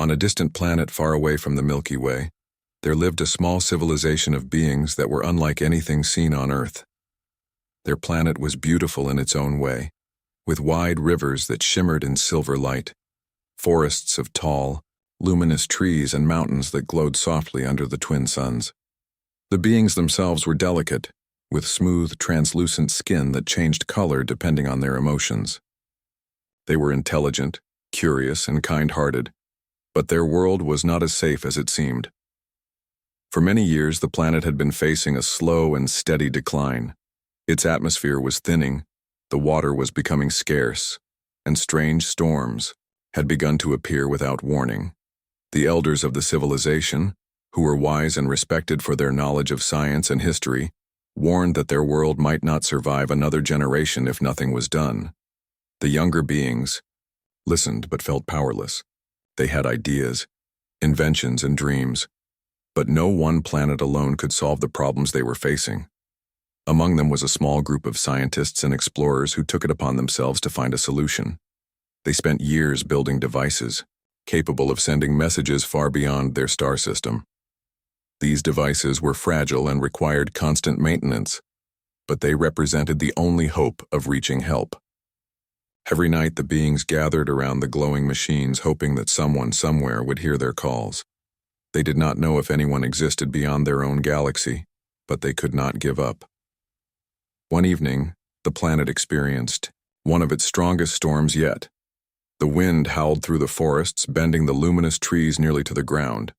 On a distant planet far away from the Milky Way, there lived a small civilization of beings that were unlike anything seen on Earth. Their planet was beautiful in its own way, with wide rivers that shimmered in silver light, forests of tall, luminous trees and mountains that glowed softly under the twin suns. The beings themselves were delicate, with smooth, translucent skin that changed color depending on their emotions. They were intelligent, curious, and kind-hearted, but their world was not as safe as it seemed. For many years, the planet had been facing a slow and steady decline. Its atmosphere was thinning, the water was becoming scarce, and strange storms had begun to appear without warning. The elders of the civilization, who were wise and respected for their knowledge of science and history, warned that their world might not survive another generation if nothing was done. The younger beings listened but felt powerless. They had ideas, inventions, and dreams, but no one planet alone could solve the problems they were facing. Among them was a small group of scientists and explorers who took it upon themselves to find a solution. They spent years building devices, capable of sending messages far beyond their star system. These devices were fragile and required constant maintenance, but they represented the only hope of reaching help. Every night the beings gathered around the glowing machines, hoping that someone somewhere would hear their calls. They did not know if anyone existed beyond their own galaxy, but they could not give up. One evening, the planet experienced one of its strongest storms yet. The wind howled through the forests, bending the luminous trees nearly to the ground.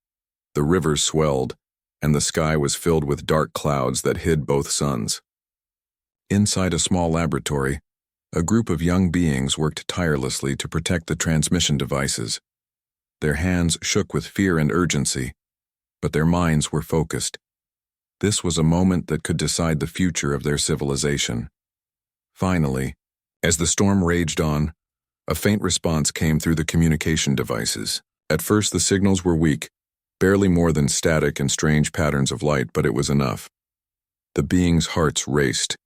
The rivers swelled, and the sky was filled with dark clouds that hid both suns. Inside a small laboratory, a group of young beings worked tirelessly to protect the transmission devices. Their hands shook with fear and urgency, but their minds were focused. This was a moment that could decide the future of their civilization. Finally, as the storm raged on, a faint response came through the communication devices. At first the signals were weak, barely more than static and strange patterns of light, but it was enough. The beings' hearts raced.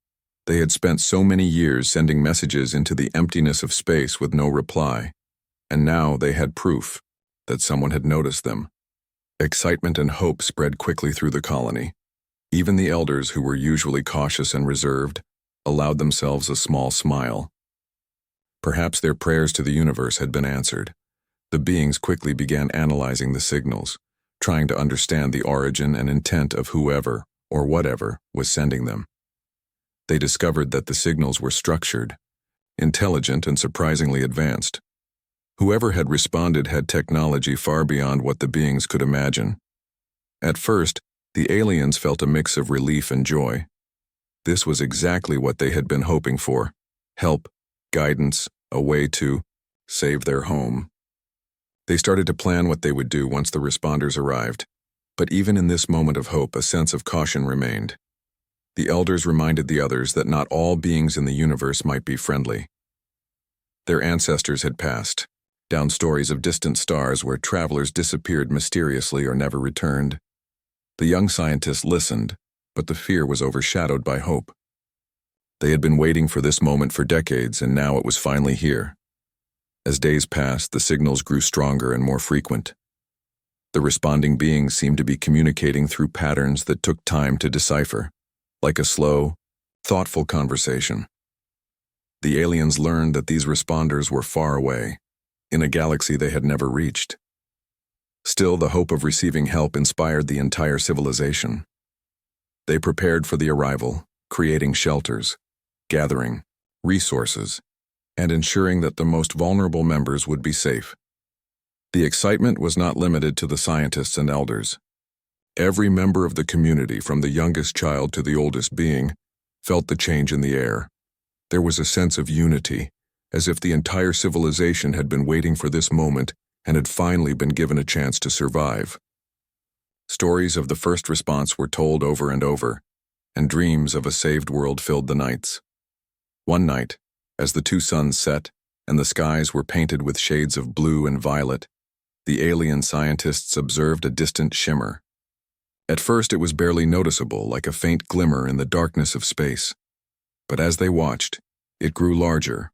They had spent so many years sending messages into the emptiness of space with no reply, and now they had proof that someone had noticed them. Excitement and hope spread quickly through the colony. Even the elders, who were usually cautious and reserved, allowed themselves a small smile. Perhaps their prayers to the universe had been answered. The beings quickly began analyzing the signals, trying to understand the origin and intent of whoever or whatever was sending them. They discovered that the signals were structured, intelligent, and surprisingly advanced. Whoever had responded had technology far beyond what the beings could imagine. At first, the aliens felt a mix of relief and joy. This was exactly what they had been hoping for: help, guidance, a way to save their home. They started to plan what they would do once the responders arrived, but even in this moment of hope, a sense of caution remained. The elders reminded the others that not all beings in the universe might be friendly. Their ancestors had passed down stories of distant stars where travelers disappeared mysteriously or never returned. The young scientists listened, but the fear was overshadowed by hope. They had been waiting for this moment for decades, and now it was finally here. As days passed, the signals grew stronger and more frequent. The responding beings seemed to be communicating through patterns that took time to decipher, like a slow, thoughtful conversation. The aliens learned that these responders were far away, in a galaxy they had never reached. Still, the hope of receiving help inspired the entire civilization. They prepared for the arrival, creating shelters, gathering resources, and ensuring that the most vulnerable members would be safe. The excitement was not limited to the scientists and elders. Every member of the community, from the youngest child to the oldest being, felt the change in the air. There was a sense of unity, as if the entire civilization had been waiting for this moment and had finally been given a chance to survive. Stories of the first response were told over and over, and dreams of a saved world filled the nights. One night, as the two suns set and the skies were painted with shades of blue and violet, the alien scientists observed a distant shimmer. At first it was barely noticeable, like a faint glimmer in the darkness of space. But as they watched, it grew larger,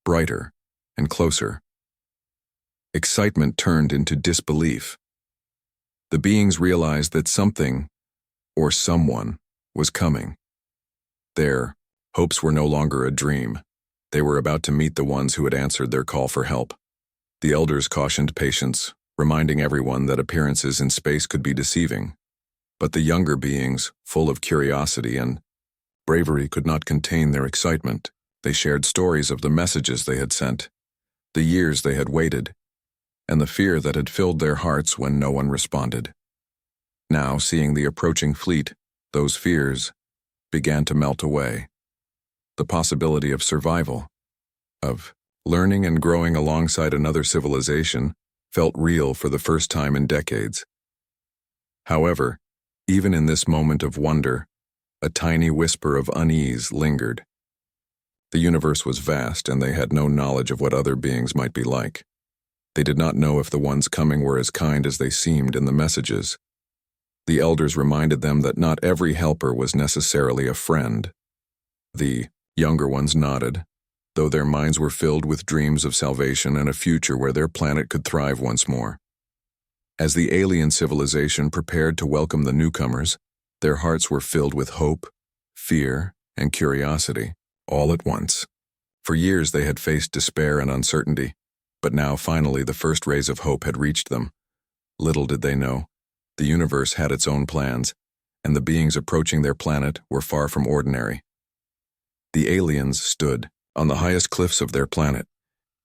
brighter, and closer. Excitement turned into disbelief. The beings realized that something, or someone, was coming. Their hopes were no longer a dream. They were about to meet the ones who had answered their call for help. The elders cautioned patience, reminding everyone that appearances in space could be deceiving. But the younger beings, full of curiosity and bravery, could not contain their excitement. They shared stories of the messages they had sent, the years they had waited, and the fear that had filled their hearts when no one responded. Now, seeing the approaching fleet, those fears began to melt away. The possibility of survival, of learning and growing alongside another civilization, felt real for the first time in decades. However, even in this moment of wonder, a tiny whisper of unease lingered. The universe was vast, and they had no knowledge of what other beings might be like. They did not know if the ones coming were as kind as they seemed in the messages. The elders reminded them that not every helper was necessarily a friend. The younger ones nodded, though their minds were filled with dreams of salvation and a future where their planet could thrive once more. As the alien civilization prepared to welcome the newcomers, their hearts were filled with hope, fear, and curiosity, all at once. For years they had faced despair and uncertainty, but now finally the first rays of hope had reached them. Little did they know, the universe had its own plans, and the beings approaching their planet were far from ordinary. The aliens stood on the highest cliffs of their planet,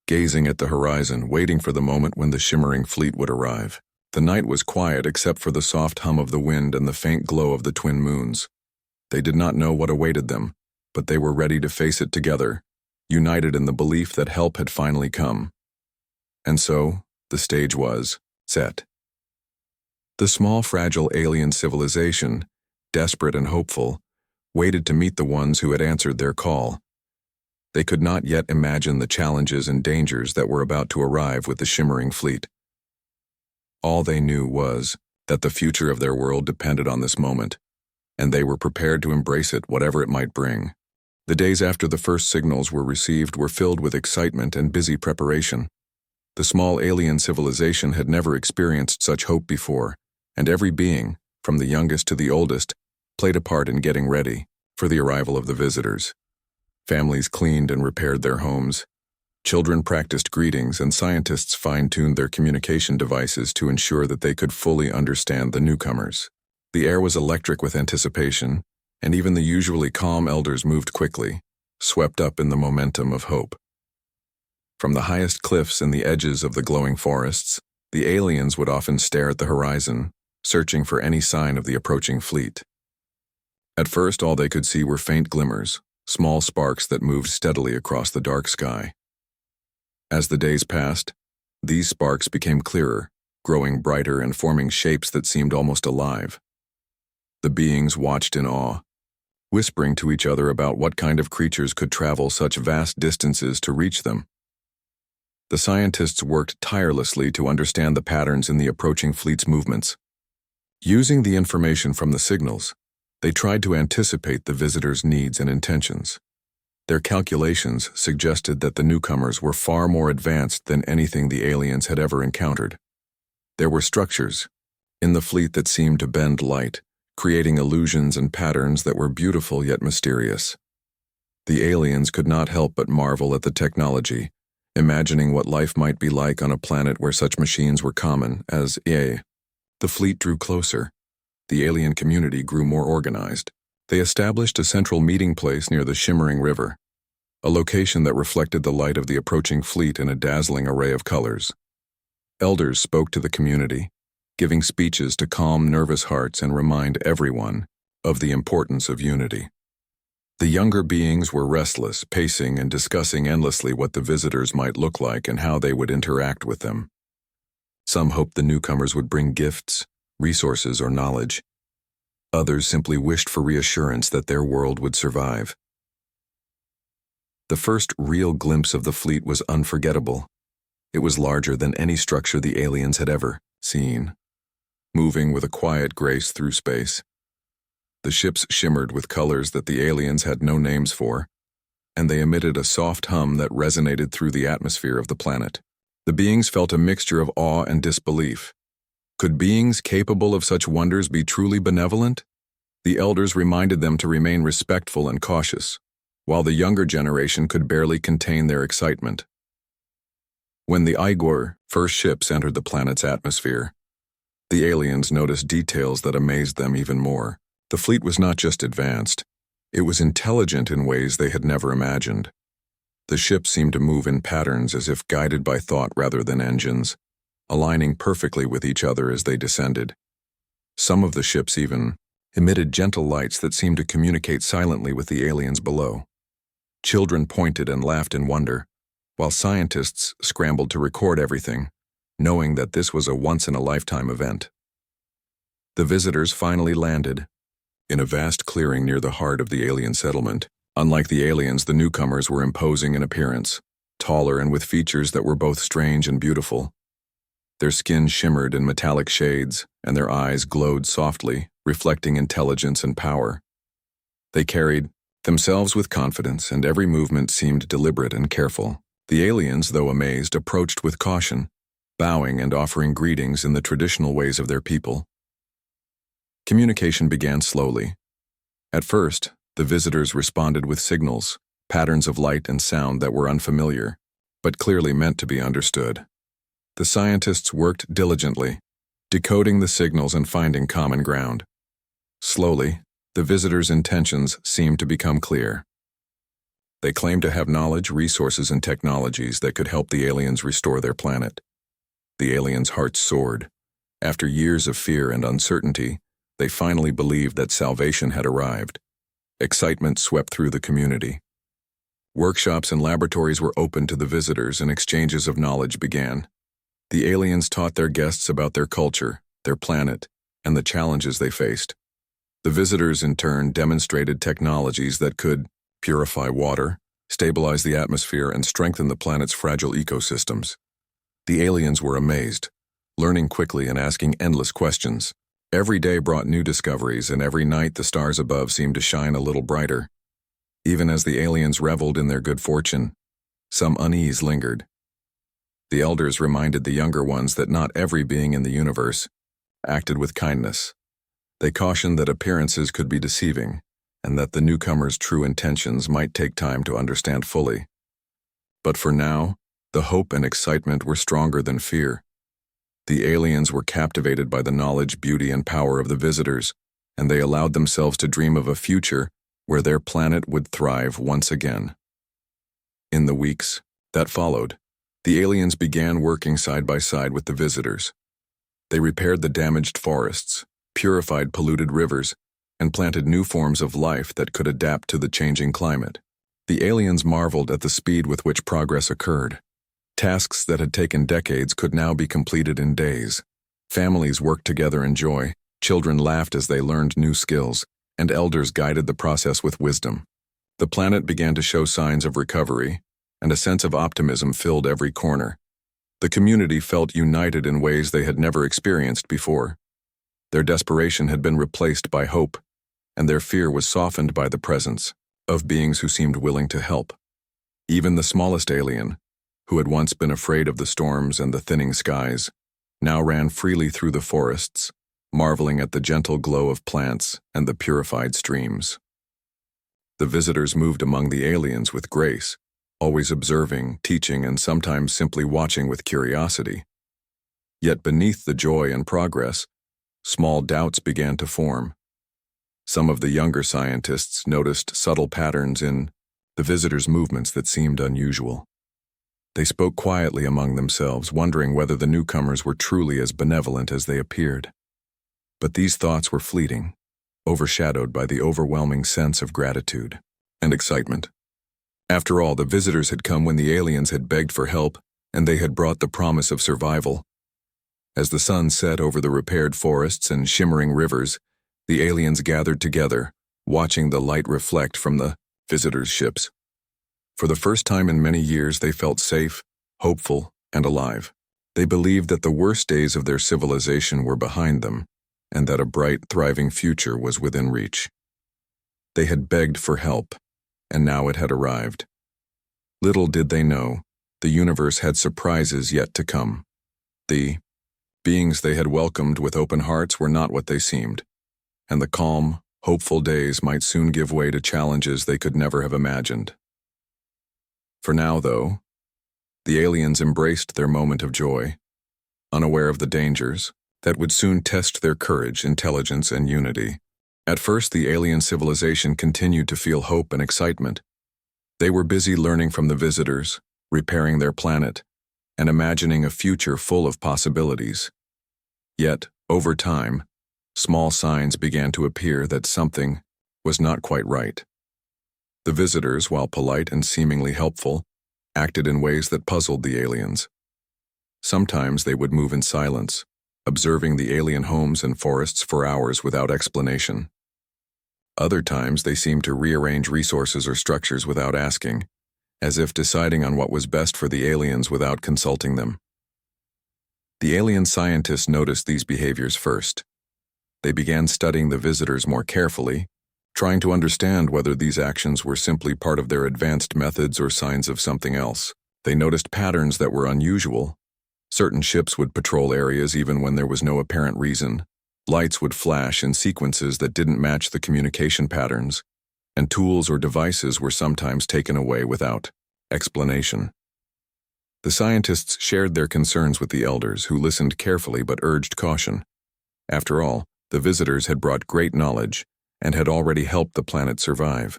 gazing at the horizon, waiting for the moment when the shimmering fleet would arrive. The night was quiet except for the soft hum of the wind and the faint glow of the twin moons. They did not know what awaited them, but they were ready to face it together, united in the belief that help had finally come. And so, the stage was set. The small, fragile alien civilization, desperate and hopeful, waited to meet the ones who had answered their call. They could not yet imagine the challenges and dangers that were about to arrive with the shimmering fleet. All they knew was that the future of their world depended on this moment, and they were prepared to embrace it, whatever it might bring. The days after the first signals were received were filled with excitement and busy preparation. The small alien civilization had never experienced such hope before, and every being, from the youngest to the oldest, played a part in getting ready for the arrival of the visitors. Families cleaned and repaired their homes. Children practiced greetings, and scientists fine-tuned their communication devices to ensure that they could fully understand the newcomers. The air was electric with anticipation, and even the usually calm elders moved quickly, swept up in the momentum of hope. From the highest cliffs and the edges of the glowing forests, the aliens would often stare at the horizon, searching for any sign of the approaching fleet. At first, all they could see were faint glimmers, small sparks that moved steadily across the dark sky. As the days passed, these sparks became clearer, growing brighter and forming shapes that seemed almost alive. The beings watched in awe, whispering to each other about what kind of creatures could travel such vast distances to reach them. The scientists worked tirelessly to understand the patterns in the approaching fleet's movements. Using the information from the signals, they tried to anticipate the visitors' needs and intentions. Their calculations suggested that the newcomers were far more advanced than anything the aliens had ever encountered. There were structures in the fleet that seemed to bend light, creating illusions and patterns that were beautiful yet mysterious. The aliens could not help but marvel at the technology, imagining what life might be like on a planet where such machines were common. As the fleet drew closer, the alien community grew more organized. They established a central meeting place near the shimmering river, a location that reflected the light of the approaching fleet in a dazzling array of colors. Elders spoke to the community, giving speeches to calm nervous hearts and remind everyone of the importance of unity. The younger beings were restless, pacing and discussing endlessly what the visitors might look like and how they would interact with them. Some hoped the newcomers would bring gifts, resources, or knowledge. Others simply wished for reassurance that their world would survive. The first real glimpse of the fleet was unforgettable. It was larger than any structure the aliens had ever seen, moving with a quiet grace through space. The ships shimmered with colors that the aliens had no names for, and they emitted a soft hum that resonated through the atmosphere of the planet. The beings felt a mixture of awe and disbelief. Could beings capable of such wonders be truly benevolent? The elders reminded them to remain respectful and cautious, while the younger generation could barely contain their excitement. When the Igor first ships entered the planet's atmosphere, the aliens noticed details that amazed them even more. The fleet was not just advanced, it was intelligent in ways they had never imagined. The ships seemed to move in patterns as if guided by thought rather than engines, aligning perfectly with each other as they descended. Some of the ships even emitted gentle lights that seemed to communicate silently with the aliens below. Children pointed and laughed in wonder, while scientists scrambled to record everything, knowing that this was a once-in-a-lifetime event. The visitors finally landed in a vast clearing near the heart of the alien settlement. Unlike the aliens, the newcomers were imposing in appearance, taller and with features that were both strange and beautiful. Their skin shimmered in metallic shades, and their eyes glowed softly, reflecting intelligence and power. They carried themselves with confidence, and every movement seemed deliberate and careful. The aliens, though amazed, approached with caution, bowing and offering greetings in the traditional ways of their people. Communication began slowly. At first, the visitors responded with signals, patterns of light and sound that were unfamiliar, but clearly meant to be understood. The scientists worked diligently, decoding the signals and finding common ground. Slowly, the visitors' intentions seemed to become clear. They claimed to have knowledge, resources, and technologies that could help the aliens restore their planet. The aliens' hearts soared. After years of fear and uncertainty, they finally believed that salvation had arrived. Excitement swept through the community. Workshops and laboratories were opened to the visitors, and exchanges of knowledge began. The aliens taught their guests about their culture, their planet, and the challenges they faced. The visitors, in turn, demonstrated technologies that could purify water, stabilize the atmosphere, and strengthen the planet's fragile ecosystems. The aliens were amazed, learning quickly and asking endless questions. Every day brought new discoveries, and every night the stars above seemed to shine a little brighter. Even as the aliens reveled in their good fortune, some unease lingered. The elders reminded the younger ones that not every being in the universe acted with kindness. They cautioned that appearances could be deceiving, and that the newcomers' true intentions might take time to understand fully. But for now, the hope and excitement were stronger than fear. The aliens were captivated by the knowledge, beauty, and power of the visitors, and they allowed themselves to dream of a future where their planet would thrive once again. In the weeks that followed, the aliens began working side by side with the visitors. They repaired the damaged forests, purified polluted rivers, and planted new forms of life that could adapt to the changing climate. The aliens marveled at the speed with which progress occurred. Tasks that had taken decades could now be completed in days. Families worked together in joy, children laughed as they learned new skills, and elders guided the process with wisdom. The planet began to show signs of recovery, and a sense of optimism filled every corner. The community felt united in ways they had never experienced before. Their desperation had been replaced by hope, and their fear was softened by the presence of beings who seemed willing to help. Even the smallest alien, who had once been afraid of the storms and the thinning skies, now ran freely through the forests, marveling at the gentle glow of plants and the purified streams. The visitors moved among the aliens with grace, always observing, teaching, and sometimes simply watching with curiosity. Yet beneath the joy and progress, small doubts began to form. Some of the younger scientists noticed subtle patterns in the visitors' movements that seemed unusual. They spoke quietly among themselves, wondering whether the newcomers were truly as benevolent as they appeared. But these thoughts were fleeting, overshadowed by the overwhelming sense of gratitude and excitement. After all, the visitors had come when the aliens had begged for help, and they had brought the promise of survival. As the sun set over the repaired forests and shimmering rivers, the aliens gathered together, watching the light reflect from the visitors' ships. For the first time in many years, they felt safe, hopeful, and alive. They believed that the worst days of their civilization were behind them, and that a bright, thriving future was within reach. They had begged for help, and now it had arrived. Little did they know, the universe had surprises yet to come. The beings they had welcomed with open hearts were not what they seemed, and the calm, hopeful days might soon give way to challenges they could never have imagined. For now, though, the aliens embraced their moment of joy, unaware of the dangers that would soon test their courage, intelligence, and unity. At first, the alien civilization continued to feel hope and excitement. They were busy learning from the visitors, repairing their planet, and imagining a future full of possibilities. Yet, over time, small signs began to appear that something was not quite right. The visitors, while polite and seemingly helpful, acted in ways that puzzled the aliens. Sometimes they would move in silence, observing the alien homes and forests for hours without explanation. Other times they seemed to rearrange resources or structures without asking, as if deciding on what was best for the aliens without consulting them. The alien scientists noticed these behaviors first. They began studying the visitors more carefully, trying to understand whether these actions were simply part of their advanced methods or signs of something else. They noticed patterns that were unusual. Certain ships would patrol areas even when there was no apparent reason. Lights would flash in sequences that didn't match the communication patterns, and tools or devices were sometimes taken away without explanation. The scientists shared their concerns with the elders, who listened carefully but urged caution. After all, the visitors had brought great knowledge and had already helped the planet survive.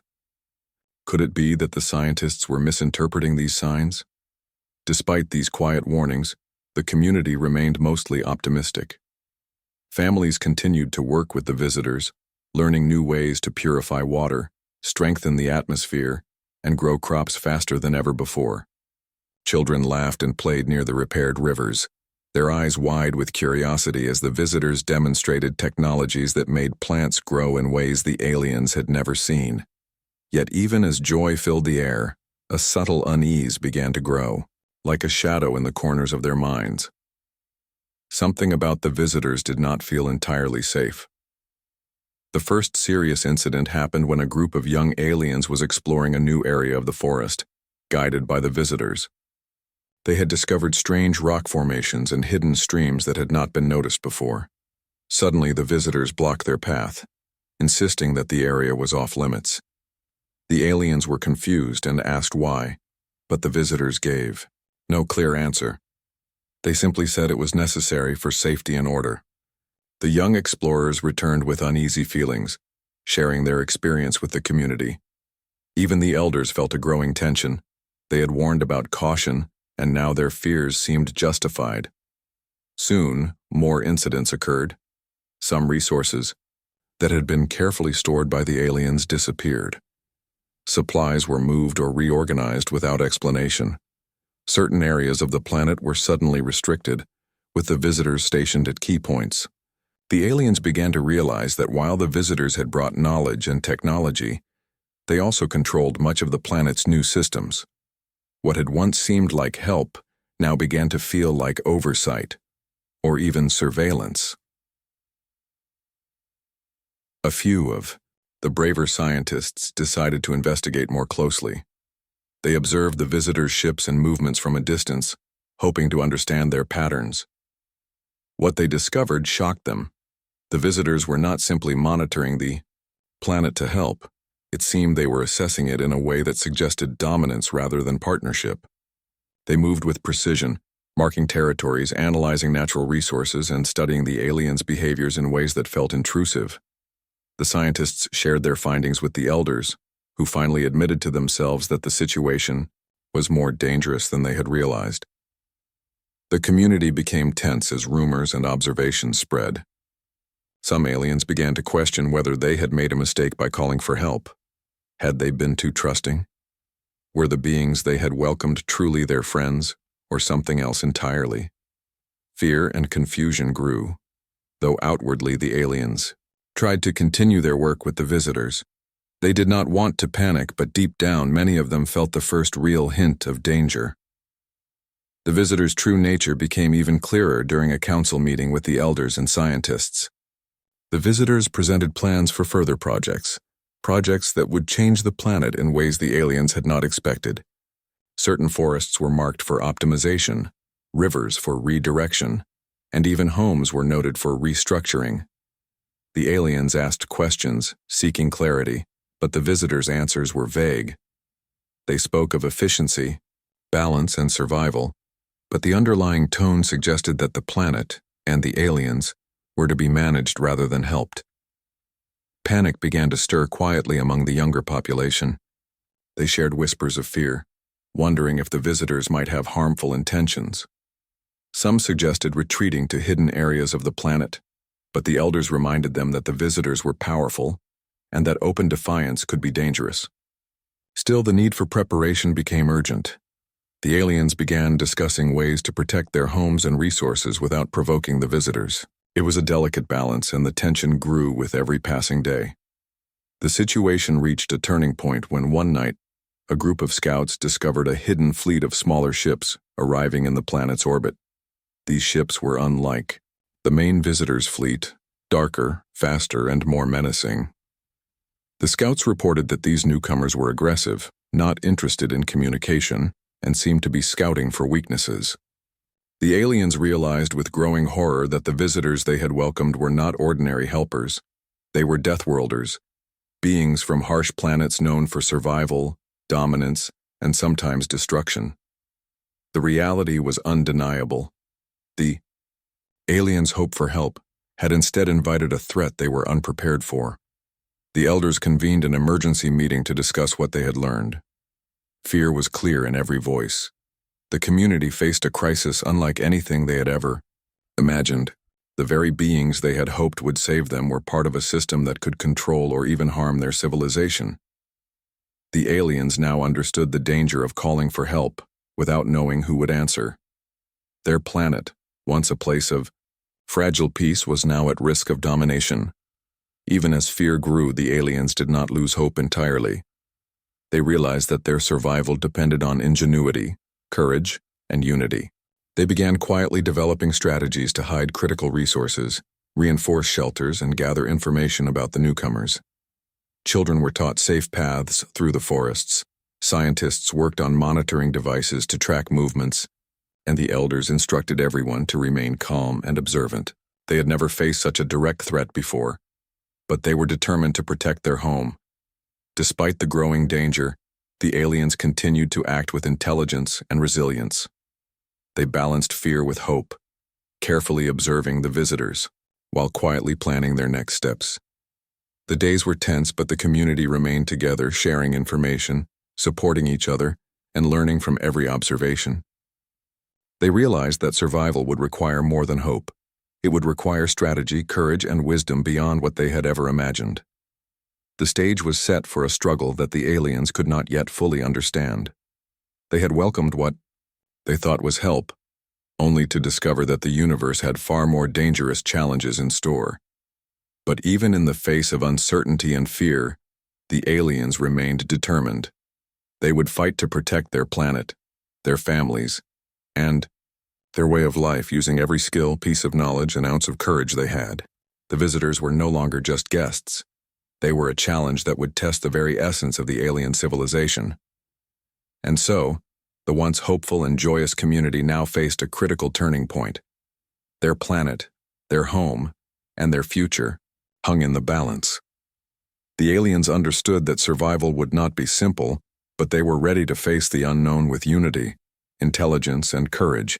Could it be that the scientists were misinterpreting these signs? Despite these quiet warnings, the community remained mostly optimistic. Families continued to work with the visitors, learning new ways to purify water, strengthen the atmosphere, and grow crops faster than ever before. Children laughed and played near the repaired rivers, their eyes wide with curiosity as the visitors demonstrated technologies that made plants grow in ways the aliens had never seen. Yet even as joy filled the air, a subtle unease began to grow, like a shadow in the corners of their minds. Something about the visitors did not feel entirely safe. The first serious incident happened when a group of young aliens was exploring a new area of the forest, guided by the visitors. They had discovered strange rock formations and hidden streams that had not been noticed before. Suddenly, the visitors blocked their path, insisting that the area was off limits. The aliens were confused and asked why, but the visitors gave no clear answer. They simply said it was necessary for safety and order. The young explorers returned with uneasy feelings, sharing their experience with the community. Even the elders felt a growing tension. They had warned about caution, and now their fears seemed justified. Soon, more incidents occurred. Some resources that had been carefully stored by the aliens disappeared. Supplies were moved or reorganized without explanation. Certain areas of the planet were suddenly restricted, with the visitors stationed at key points. The aliens began to realize that while the visitors had brought knowledge and technology, they also controlled much of the planet's new systems. What had once seemed like help now began to feel like oversight, or even surveillance. A few of the braver scientists decided to investigate more closely. They observed the visitors' ships and movements from a distance, hoping to understand their patterns. What they discovered shocked them. The visitors were not simply monitoring the planet to help. It seemed they were assessing it in a way that suggested dominance rather than partnership. They moved with precision, marking territories, analyzing natural resources, and studying the aliens' behaviors in ways that felt intrusive. The scientists shared their findings with the elders, who finally admitted to themselves that the situation was more dangerous than they had realized. The community became tense as rumors and observations spread. Some aliens began to question whether they had made a mistake by calling for help. Had they been too trusting? Were the beings they had welcomed truly their friends, or something else entirely? Fear and confusion grew, though outwardly the aliens tried to continue their work with the visitors. They did not want to panic, but deep down many of them felt the first real hint of danger. The visitors' true nature became even clearer during a council meeting with the elders and scientists. The visitors presented plans for further projects that would change the planet in ways the aliens had not expected. Certain forests were marked for optimization, rivers for redirection, and even homes were noted for restructuring. The aliens asked questions, seeking clarity, but the visitors' answers were vague. They spoke of efficiency, balance, and survival, but the underlying tone suggested that the planet and the aliens were to be managed rather than helped. Panic began to stir quietly among the younger population. They shared whispers of fear, wondering if the visitors might have harmful intentions. Some suggested retreating to hidden areas of the planet, but the elders reminded them that the visitors were powerful and that open defiance could be dangerous. Still, the need for preparation became urgent. The aliens began discussing ways to protect their homes and resources without provoking the visitors. It was a delicate balance, and the tension grew with every passing day. The situation reached a turning point when one night, a group of scouts discovered a hidden fleet of smaller ships arriving in the planet's orbit. These ships were unlike the main visitors' fleet, darker, faster, and more menacing. The scouts reported that these newcomers were aggressive, not interested in communication, and seemed to be scouting for weaknesses. The aliens realized with growing horror that the visitors they had welcomed were not ordinary helpers. They were Deathworlders, beings from harsh planets known for survival, dominance, and sometimes destruction. The reality was undeniable. The aliens' hope for help had instead invited a threat they were unprepared for. The elders convened an emergency meeting to discuss what they had learned. Fear was clear in every voice. The community faced a crisis unlike anything they had ever imagined. The very beings they had hoped would save them were part of a system that could control or even harm their civilization. The aliens now understood the danger of calling for help without knowing who would answer. Their planet, once a place of fragile peace, was now at risk of domination. Even as fear grew, the aliens did not lose hope entirely. They realized that their survival depended on ingenuity, courage, and unity. They began quietly developing strategies to hide critical resources, reinforce shelters, and gather information about the newcomers. Children were taught safe paths through the forests, scientists worked on monitoring devices to track movements, and the elders instructed everyone to remain calm and observant. They had never faced such a direct threat before, but they were determined to protect their home. Despite the growing danger, the aliens continued to act with intelligence and resilience. They balanced fear with hope, carefully observing the visitors, while quietly planning their next steps. The days were tense, but the community remained together, sharing information, supporting each other, and learning from every observation. They realized that survival would require more than hope. It would require strategy, courage, and wisdom beyond what they had ever imagined. The stage was set for a struggle that the aliens could not yet fully understand. They had welcomed what they thought was help, only to discover that the universe had far more dangerous challenges in store. But even in the face of uncertainty and fear, the aliens remained determined. They would fight to protect their planet, their families, and their way of life, using every skill, piece of knowledge, and ounce of courage they had. The visitors were no longer just guests. They were a challenge that would test the very essence of the alien civilization. And so, the once hopeful and joyous community now faced a critical turning point. Their planet, their home, and their future hung in the balance. The aliens understood that survival would not be simple, but they were ready to face the unknown with unity, intelligence, and courage,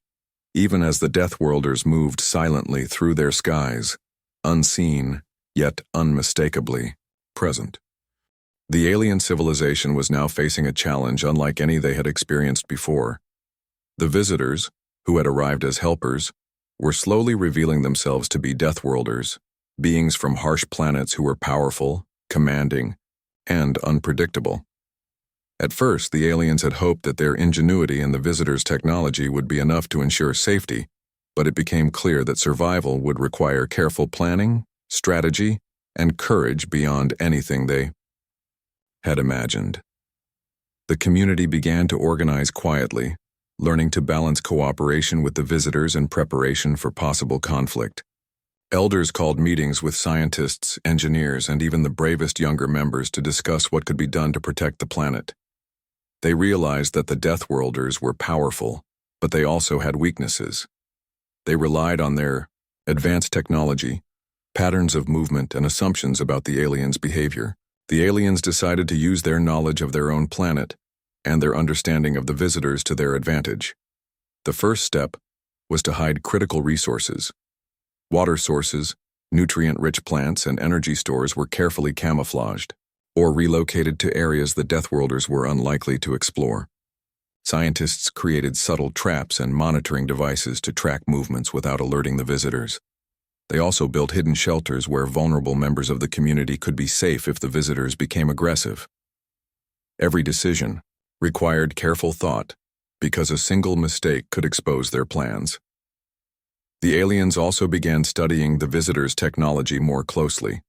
even as the Deathworlders moved silently through their skies, unseen, yet unmistakably present. The alien civilization was now facing a challenge unlike any they had experienced before. The visitors, who had arrived as helpers, were slowly revealing themselves to be Deathworlders, beings from harsh planets who were powerful, commanding, and unpredictable. At first, the aliens had hoped that their ingenuity and the visitors' technology would be enough to ensure safety, but it became clear that survival would require careful planning, strategy, and courage beyond anything they had imagined. The community began to organize quietly, learning to balance cooperation with the visitors and preparation for possible conflict. Elders called meetings with scientists, engineers, and even the bravest younger members to discuss what could be done to protect the planet. They realized that the Deathworlders were powerful, but they also had weaknesses. They relied on their advanced technology, patterns of movement, and assumptions about the aliens' behavior. The aliens decided to use their knowledge of their own planet and their understanding of the visitors to their advantage. The first step was to hide critical resources. Water sources, nutrient-rich plants, and energy stores were carefully camouflaged or relocated to areas the Deathworlders were unlikely to explore. Scientists created subtle traps and monitoring devices to track movements without alerting the visitors. They also built hidden shelters where vulnerable members of the community could be safe if the visitors became aggressive. Every decision required careful thought because a single mistake could expose their plans. The aliens also began studying the visitors' technology more closely.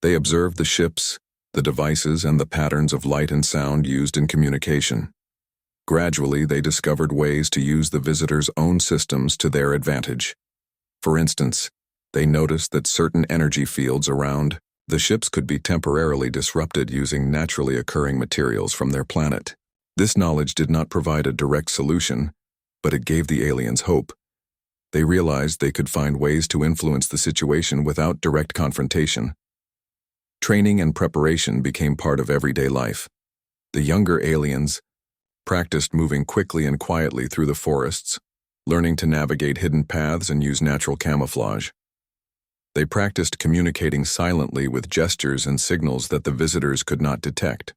They observed the ships, the devices, and the patterns of light and sound used in communication. Gradually, they discovered ways to use the visitors' own systems to their advantage. For instance, they noticed that certain energy fields around the ships could be temporarily disrupted using naturally occurring materials from their planet. This knowledge did not provide a direct solution, but it gave the aliens hope. They realized they could find ways to influence the situation without direct confrontation. Training and preparation became part of everyday life. The younger aliens practiced moving quickly and quietly through the forests, learning to navigate hidden paths and use natural camouflage. They practiced communicating silently with gestures and signals that the visitors could not detect.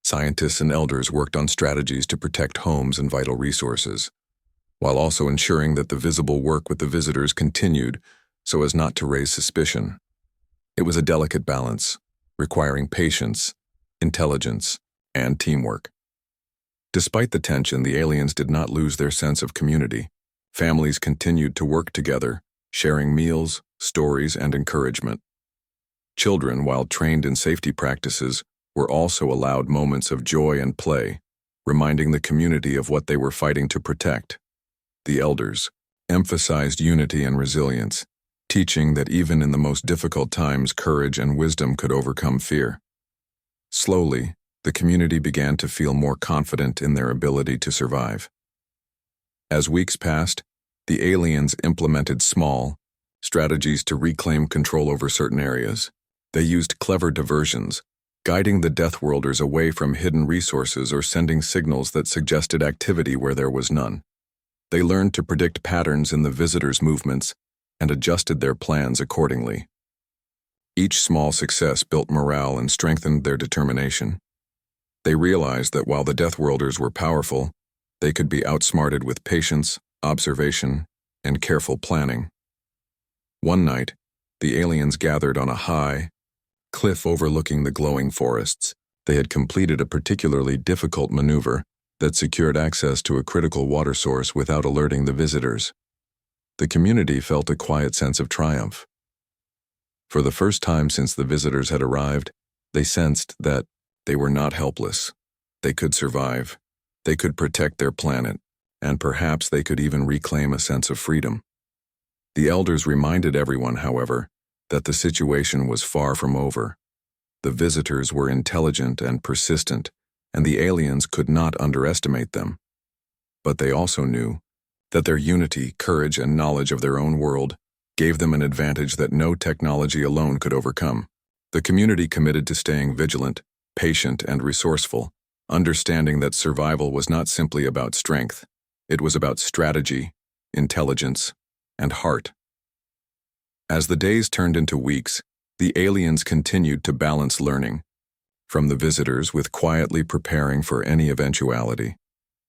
Scientists and elders worked on strategies to protect homes and vital resources, while also ensuring that the visible work with the visitors continued so as not to raise suspicion. It was a delicate balance, requiring patience, intelligence, and teamwork. Despite the tension, the aliens did not lose their sense of community. Families continued to work together, sharing meals, stories, and encouragement. Children, while trained in safety practices, were also allowed moments of joy and play, reminding the community of what they were fighting to protect. The elders emphasized unity and resilience, teaching that even in the most difficult times, courage and wisdom could overcome fear. Slowly, the community began to feel more confident in their ability to survive. As weeks passed, the aliens implemented small strategies to reclaim control over certain areas. They used clever diversions, guiding the Deathworlders away from hidden resources or sending signals that suggested activity where there was none. They learned to predict patterns in the visitors' movements and adjusted their plans accordingly. Each small success built morale and strengthened their determination. They realized that while the Deathworlders were powerful, they could be outsmarted with patience, observation, and careful planning. One night, the aliens gathered on a high cliff overlooking the glowing forests. They had completed a particularly difficult maneuver that secured access to a critical water source without alerting the visitors. The community felt a quiet sense of triumph. For the first time since the visitors had arrived, they sensed that they were not helpless. They could survive. They could protect their planet, and perhaps they could even reclaim a sense of freedom. The elders reminded everyone, however, that the situation was far from over. The visitors were intelligent and persistent, and the aliens could not underestimate them. But they also knew that their unity, courage, and knowledge of their own world gave them an advantage that no technology alone could overcome. The community committed to staying vigilant, patient, and resourceful, understanding that survival was not simply about strength. It was about strategy, intelligence, and heart. As the days turned into weeks, the aliens continued to balance learning from the visitors with quietly preparing for any eventuality.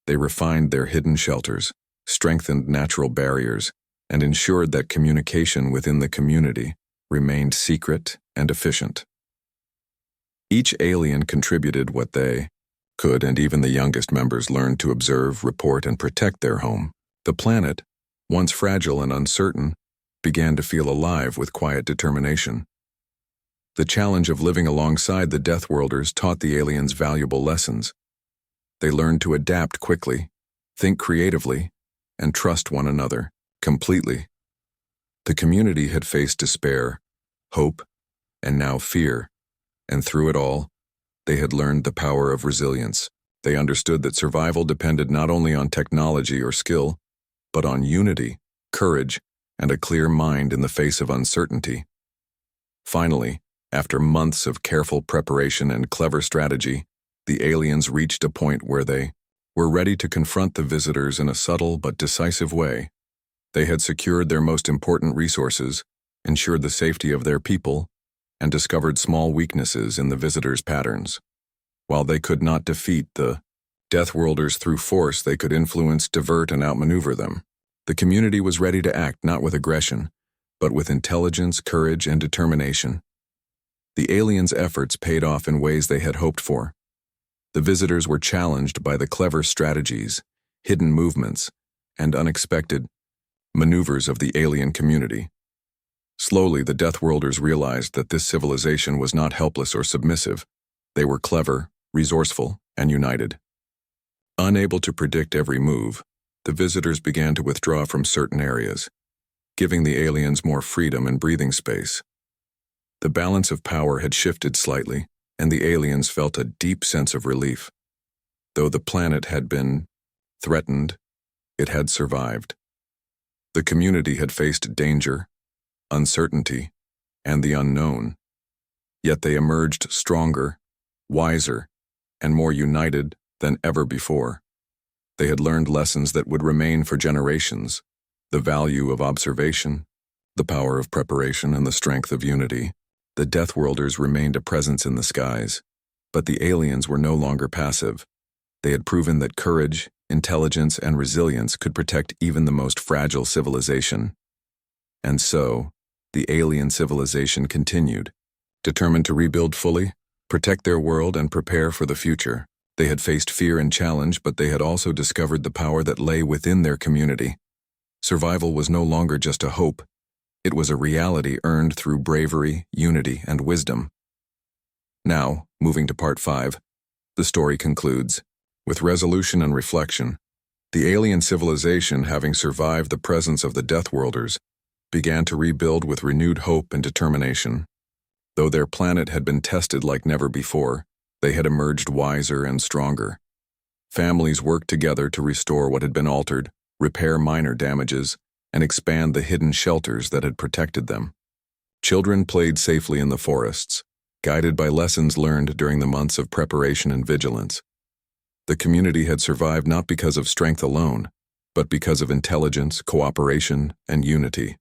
They refined their hidden shelters, strengthened natural barriers, and ensured that communication within the community remained secret and efficient. Each alien contributed what they could, and even the youngest members learned to observe, report, and protect their home. The planet, once fragile and uncertain, began to feel alive with quiet determination. The challenge of living alongside the Deathworlders taught the aliens valuable lessons. They learned to adapt quickly, think creatively, and trust one another completely. The community had faced despair, hope, and now fear, and through it all, they had learned the power of resilience. They understood that survival depended not only on technology or skill, but on unity, courage, and a clear mind in the face of uncertainty. Finally, after months of careful preparation and clever strategy, the aliens reached a point where they were ready to confront the visitors in a subtle but decisive way. They had secured their most important resources, ensured the safety of their people, and discovered small weaknesses in the visitors' patterns. While they could not defeat the Deathworlders through force, they could influence, divert, and outmaneuver them. The community was ready to act not with aggression, but with intelligence, courage, and determination. The aliens' efforts paid off in ways they had hoped for. The visitors were challenged by the clever strategies, hidden movements, and unexpected maneuvers of the alien community. Slowly, the Deathworlders realized that this civilization was not helpless or submissive. They were clever, resourceful, and united. Unable to predict every move, the visitors began to withdraw from certain areas, giving the aliens more freedom and breathing space. The balance of power had shifted slightly, and the aliens felt a deep sense of relief. Though the planet had been threatened, it had survived. The community had faced danger, uncertainty, and the unknown. Yet they emerged stronger, wiser, and more united than ever before. They had learned lessons that would remain for generations: the value of observation, the power of preparation, and the strength of unity. The Deathworlders remained a presence in the skies, but the aliens were no longer passive. They had proven that courage, intelligence, and resilience could protect even the most fragile civilization. And so, the alien civilization continued, determined to rebuild fully, protect their world, and prepare for the future. They had faced fear and challenge, but they had also discovered the power that lay within their community. Survival was no longer just a hope. It was a reality earned through bravery, unity, and wisdom. Now, moving to part 5, the story concludes. With resolution and reflection, the alien civilization, having survived the presence of the Deathworlders, began to rebuild with renewed hope and determination. Though their planet had been tested like never before, they had emerged wiser and stronger. Families worked together to restore what had been altered, repair minor damages, and expand the hidden shelters that had protected them. Children played safely in the forests, guided by lessons learned during the months of preparation and vigilance. The community had survived not because of strength alone, but because of intelligence, cooperation, and unity.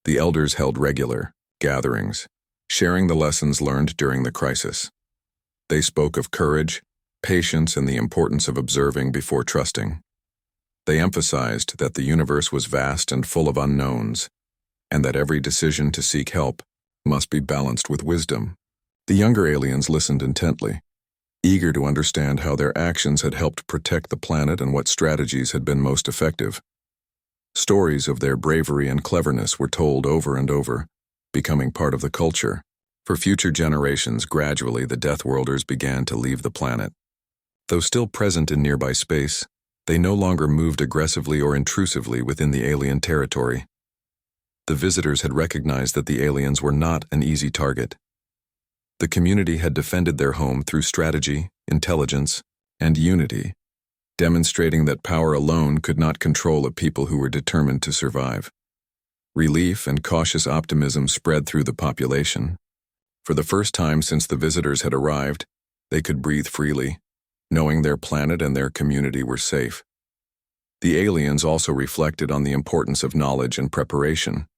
The elders held regular gatherings, sharing the lessons learned during the crisis. They spoke of courage, patience, and the importance of observing before trusting. They emphasized that the universe was vast and full of unknowns, and that every decision to seek help must be balanced with wisdom. The younger aliens listened intently, eager to understand how their actions had helped protect the planet and what strategies had been most effective. Stories of their bravery and cleverness were told over and over, becoming part of the culture. For future generations, gradually the Deathworlders began to leave the planet. Though still present in nearby space, they no longer moved aggressively or intrusively within the alien territory. The visitors had recognized that the aliens were not an easy target. The community had defended their home through strategy, intelligence, and unity, demonstrating that power alone could not control a people who were determined to survive. Relief and cautious optimism spread through the population. For the first time since the visitors had arrived, they could breathe freely, knowing their planet and their community were safe. The aliens also reflected on the importance of knowledge and preparation.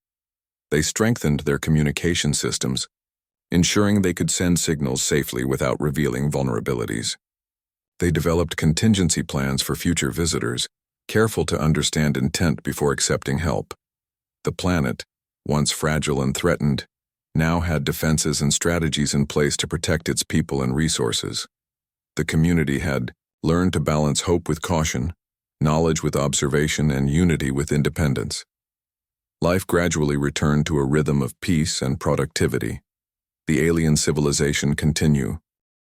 They strengthened their communication systems, ensuring they could send signals safely without revealing vulnerabilities. They developed contingency plans for future visitors, careful to understand intent before accepting help. The planet, once fragile and threatened, now had defenses and strategies in place to protect its people and resources. The community had learned to balance hope with caution, knowledge with observation, and unity with independence. Life gradually returned to a rhythm of peace and productivity. The alien civilization continued,